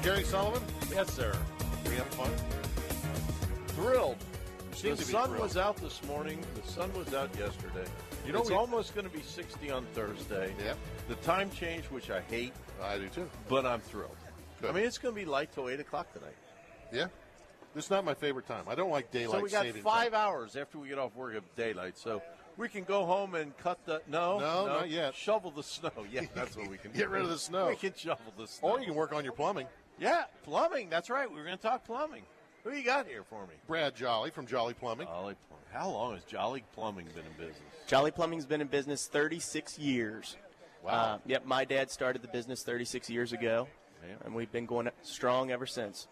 Gary Sullivan? Yes, sir. We having fun? Thrilled. Seem The to be sun thrilled. was out this morning. The sun was out yesterday. You know, it's almost going to be 60 on Thursday. Yeah. The time change, which I hate, I do too. but I'm thrilled. Good. I mean, it's going to be light till 8 o'clock tonight. Yeah. This is not my favorite time. I don't like daylight So we got saving 5 time. hours after we get off work of daylight. So we can go home and cut the No, not yet. Shovel the snow. Yeah, that's what we can do. Get rid of the snow. We can shovel the snow. Or you can work on your plumbing. Yeah, plumbing. That's right. We were going to talk plumbing. Who you got here for me? Brad Jolly from Jolly Plumbing. Jolly Plumbing. How long has Jolly Plumbing been in business? Jolly Plumbing's been in business 36 years. Wow. Yep, my dad started the business 36 years ago, Yeah. and we've been going strong ever since.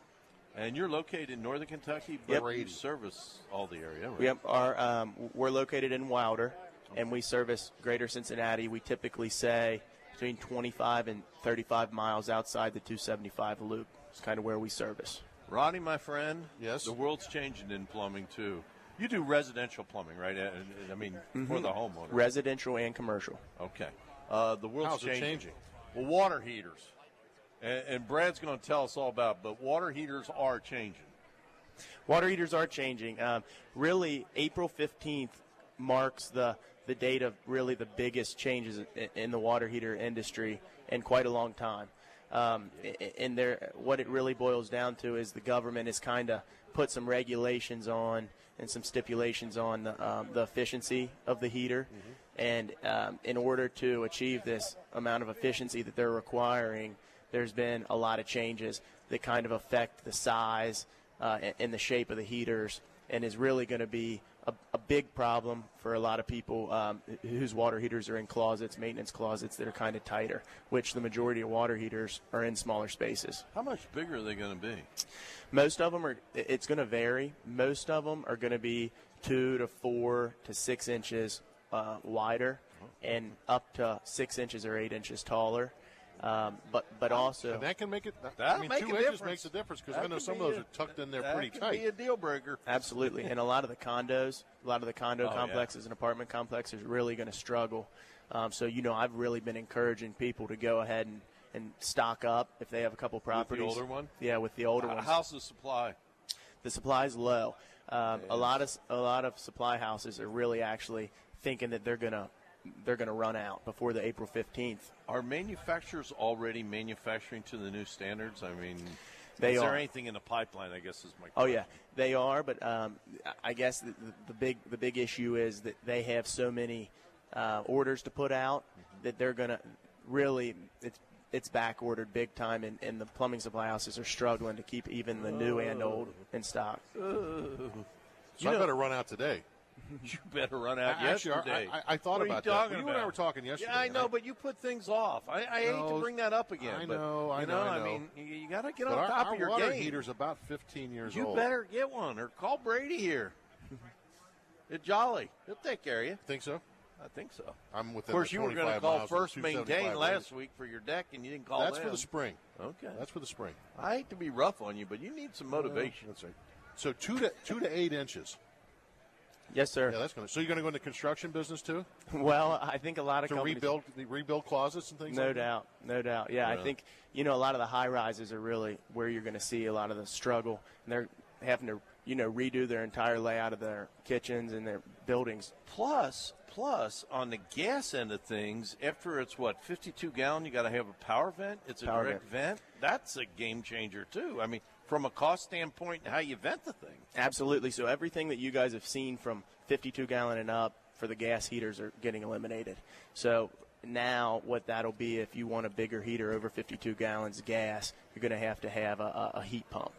And you're located in Northern Kentucky, but Yep. you service all the area, right? Yep, we're located in Wilder, and we service Greater Cincinnati. We typically say between 25 and 35 miles outside the 275 loop. It's kind of where we service. Ronnie, my friend, Yes? the world's changing in plumbing, too. You do residential plumbing, right? I mean, for the homeowner. Residential and commercial. Okay. The world's How's it changing? Well, water heaters. And Brad's going to tell us all about it, but water heaters are changing. Water heaters are changing. Really, April 15th marks the date of really the biggest changes in the water heater industry in quite a long time. And what it really boils down to is the government has kind of put some regulations on and some stipulations on the efficiency of the heater. And in order to achieve this amount of efficiency that they're requiring, there's been a lot of changes that kind of affect the size and the shape of the heaters, and is really going to be a big problem for a lot of people whose water heaters are in closets, maintenance closets that are kind of tighter, which the majority of water heaters are in smaller spaces. How much bigger are they going to be? Most of them it's going to vary. Most of them are going to be 2 to 4 to 6 inches wider and up to 6 inches or 8 inches taller. But also And that can make it. That'll I mean, make 2 a inches difference. makes a difference because That I know could some of be those a- are tucked in there that pretty could tight. be a deal breaker. absolutely, and a lot of the condos, a lot of the condo Oh, yeah. complexes and apartment complexes are really going to struggle. So I've really been encouraging people to go ahead and stock up if they have a couple properties. older one? Yeah, with the older ones. How's the supply? The supply is low. A lot of supply houses are really actually thinking that they're gonna run out before the April 15th. Are manufacturers already manufacturing to the new standards? I mean, They is there are. anything in the pipeline, I guess is my question. Oh yeah, they are. But I guess the big issue is that they have so many orders to put out that they're gonna really it's back ordered big time, and the plumbing supply houses are struggling to keep even the new and old in stock. So I better run out today. You better run out Actually, yesterday. I thought What are you about that. talking You and I about? were talking yesterday. Yeah, I and know, but you put things off. I hate to No, bring that up again. I but, know, I you know, I I know. mean, you got to get But on top our of your water game. heater's about 15 years You old. better get one, or call Brady here. It's Jolly. He'll take care of you. Think so? I think so. I'm within Of course, the you were going to 25 call miles of First 275 Maintain range. last week for your deck, and you didn't call That's them. for the spring. Okay. That's for the spring. I hate to be rough on you, but you need some motivation. That's right. So 2 to 8 inches. Yes, sir. Yeah, that's going to. So you're going to go into construction business too? Well, I think a lot of To companies rebuild closets and things. No like that? doubt, no doubt. Yeah, Really? I think a lot of the high rises are really where you're going to see a lot of the struggle. And they're having to redo their entire layout of their kitchens and their buildings. Plus, on the gas end of things, after it's 52 gallon, you got to have a power vent. It's a Power direct vent. That's a game changer too. I mean, from a cost standpoint, and how you vent the thing. Absolutely. So everything that you guys have seen from 52 gallon and up for the gas heaters are getting eliminated. So now what that'll be, if you want a bigger heater over 52 gallons gas, you're going to have a heat pump.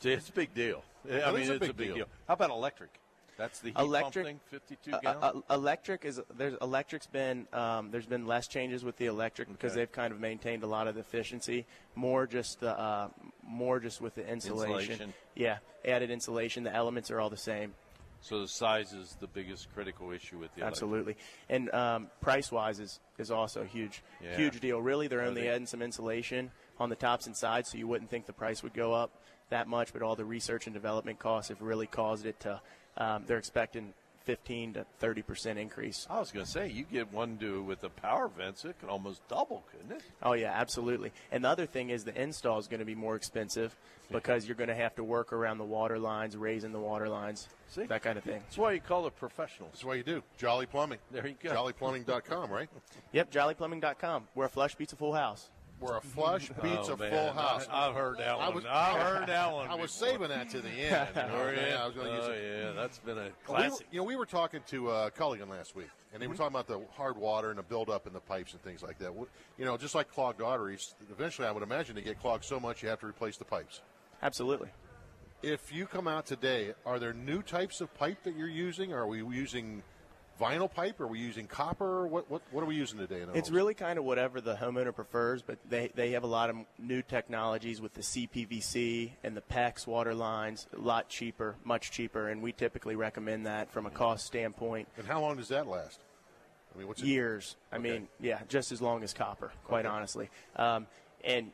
See, it's a big deal. I It mean, is a it's big deal. How about electric? That's the heat Electric- pump thing, 52 gallon? Electric's been there's been less changes with the electric because Okay. they've kind of maintained a lot of the efficiency, more just with the insulation. Insulation. Yeah, added insulation. The elements are all the same. So the size is the biggest critical issue with the electric. Absolutely. And price wise is also a huge deal. Really, they're only adding some insulation on the tops and sides, so you wouldn't think the price would go up that much, but all the research and development costs have really caused it to they're expecting 15 to 30% increase. I was going to say, you get one with the power vents, it could almost double, couldn't it? Oh, yeah, absolutely. And the other thing is the install is going to be more expensive because you're going to have to work around the water lines, raising the water lines, that kind of thing. That's why you call it professionals. That's why you do. Jolly Plumbing. There you go. JollyPlumbing.com, right? Yep, jollyplumbing.com, where a flush beats a full house. Where a flush beats a full house. I've heard that one. I've heard that one. I was saving that to the end. You know? I was going to use it. Yeah, that's been a classic. We were talking to Culligan last week, and they were talking about the hard water and the buildup in the pipes and things like that. Just like clogged arteries, eventually I would imagine they get clogged so much you have to replace the pipes. Absolutely. If you come out today, are there new types of pipe that you're using? Are we using vinyl pipe? Are we using copper? What are we using today? It's really kind of whatever the homeowner prefers, but they have a lot of new technologies with the CPVC and the PEX water lines, a lot cheaper, much cheaper, and we typically recommend that from a cost standpoint. And how long does that last? I mean, years. I mean, just as long as copper, quite honestly. And,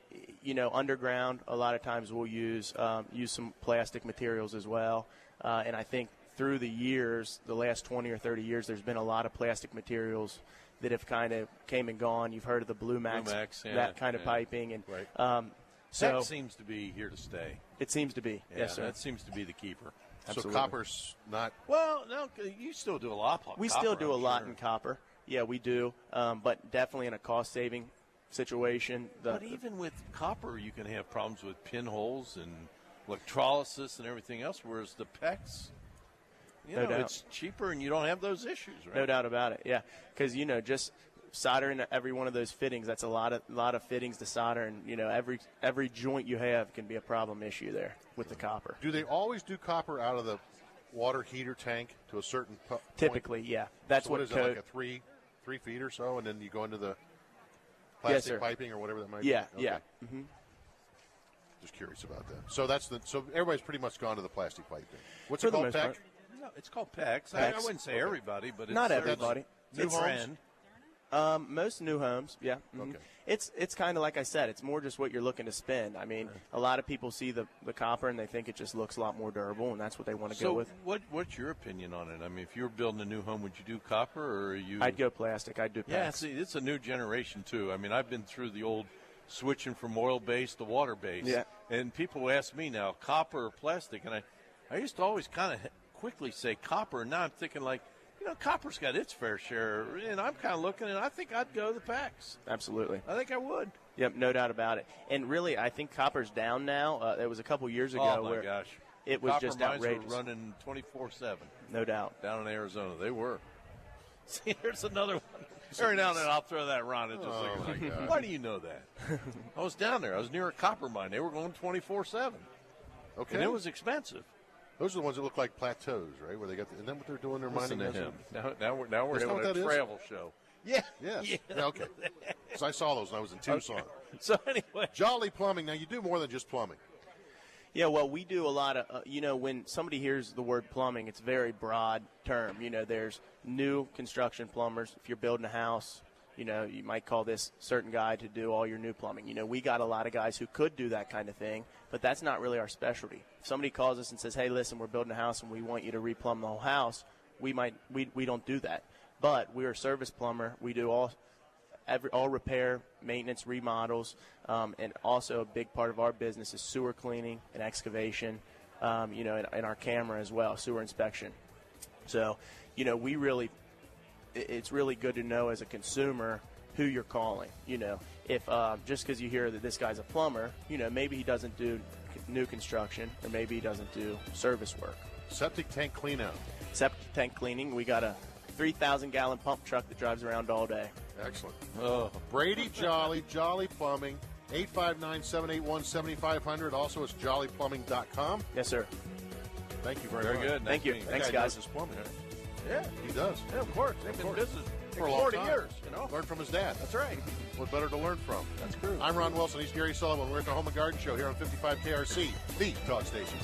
underground, a lot of times we'll use some plastic materials as well. And I think through the years, the last 20 or 30 years, there's been a lot of plastic materials that have kind of came and gone. You've heard of the Blue Max, that kind of piping. And right. So that seems to be here to stay. It seems to be. Yes, sir. That seems to be the keeper. Absolutely. So copper's not. Well, no, you still do a lot. We still do a lot in copper. Yeah, we do. But definitely in a cost-saving situation. But even with copper, you can have problems with pinholes and electrolysis and everything else, whereas the PEX, it's cheaper and you don't have those issues, right? No doubt about it, yeah. Because, just soldering every one of those fittings, that's a lot of fittings to solder, and, every joint you have can be a problem issue there with the copper. Do they always do copper out of the water heater tank to a certain point? Typically, yeah. That's what is it, like a 3 feet or so, and then you go into the plastic piping or whatever that might be? Yeah, yeah. Mm-hmm. Just curious about that. So everybody's pretty much gone to the plastic piping. What's it called, PEX? No, it's called PEX. I wouldn't say everybody, but it's not everybody. New homes? Most new homes, yeah. Mm-hmm. Okay. It's kind of like I said. It's more just what you're looking to spend. I mean, a lot of people see the copper and they think it just looks a lot more durable, and that's what they want to go with. What's your opinion on it? I mean, if you were building a new home, would you do copper or are you? I'd go plastic. I'd do PEX. Yeah, see, it's a new generation too. I mean, I've been through the old switching from oil-based to water-based. Yeah. And people ask me now, copper or plastic, and I used to always kind of quickly say copper, and now I'm thinking like, copper's got its fair share, and I'm kind of looking, and I think I'd go the PEX. Absolutely. I think I would. Yep, no doubt about it. And really, I think copper's down now. It was a couple years ago where it was copper just mines outrageous. Were running 24/7. No doubt. Down in Arizona, they were. See, there's another one. Every now and then I'll throw that around. It's just my God. Why do you know that? I was down there. I was near a copper mine. They were going 24/7. Okay. And it was expensive. Those are the ones that look like plateaus, right? Where they got, isn't that what they're doing? They're mining him. Now we're having a travel show. Yeah. Yes. Yeah, okay. So I saw those when I was in Tucson. Okay. So anyway, Jolly Plumbing. Now you do more than just plumbing. Yeah, well, we do a lot of, when somebody hears the word plumbing, it's a very broad term. There's new construction plumbers. If you're building a house, you might call this certain guy to do all your new plumbing. We got a lot of guys who could do that kind of thing, but that's not really our specialty. If somebody calls us and says, hey, listen, we're building a house and we want you to replumb the whole house, we don't do that. But we're a service plumber. We do all repair, maintenance, remodels, and also a big part of our business is sewer cleaning and excavation, and our camera as well, sewer inspection. So, it's really good to know as a consumer who you're calling. If just because you hear that this guy's a plumber, maybe he doesn't do new construction or maybe he doesn't do service work. Septic tank clean out. Septic tank cleaning. We got a 3,000-gallon pump truck that drives around all day. Excellent. Brady Jolly, Jolly Plumbing, 859-781-7500. Also, it's jollyplumbing.com. Yes, sir. Thank you very much. Very good. Thank you. Thanks, guys. Does plumbing. Yeah. He does. Yeah, of course. They've been in business for a long 40 time. years, Learn from his dad. That's right. What better to learn from? That's true. I'm Ron Wilson. He's Gary Sullivan. We're at the Home and Garden Show here on 55 KRC, the talk station.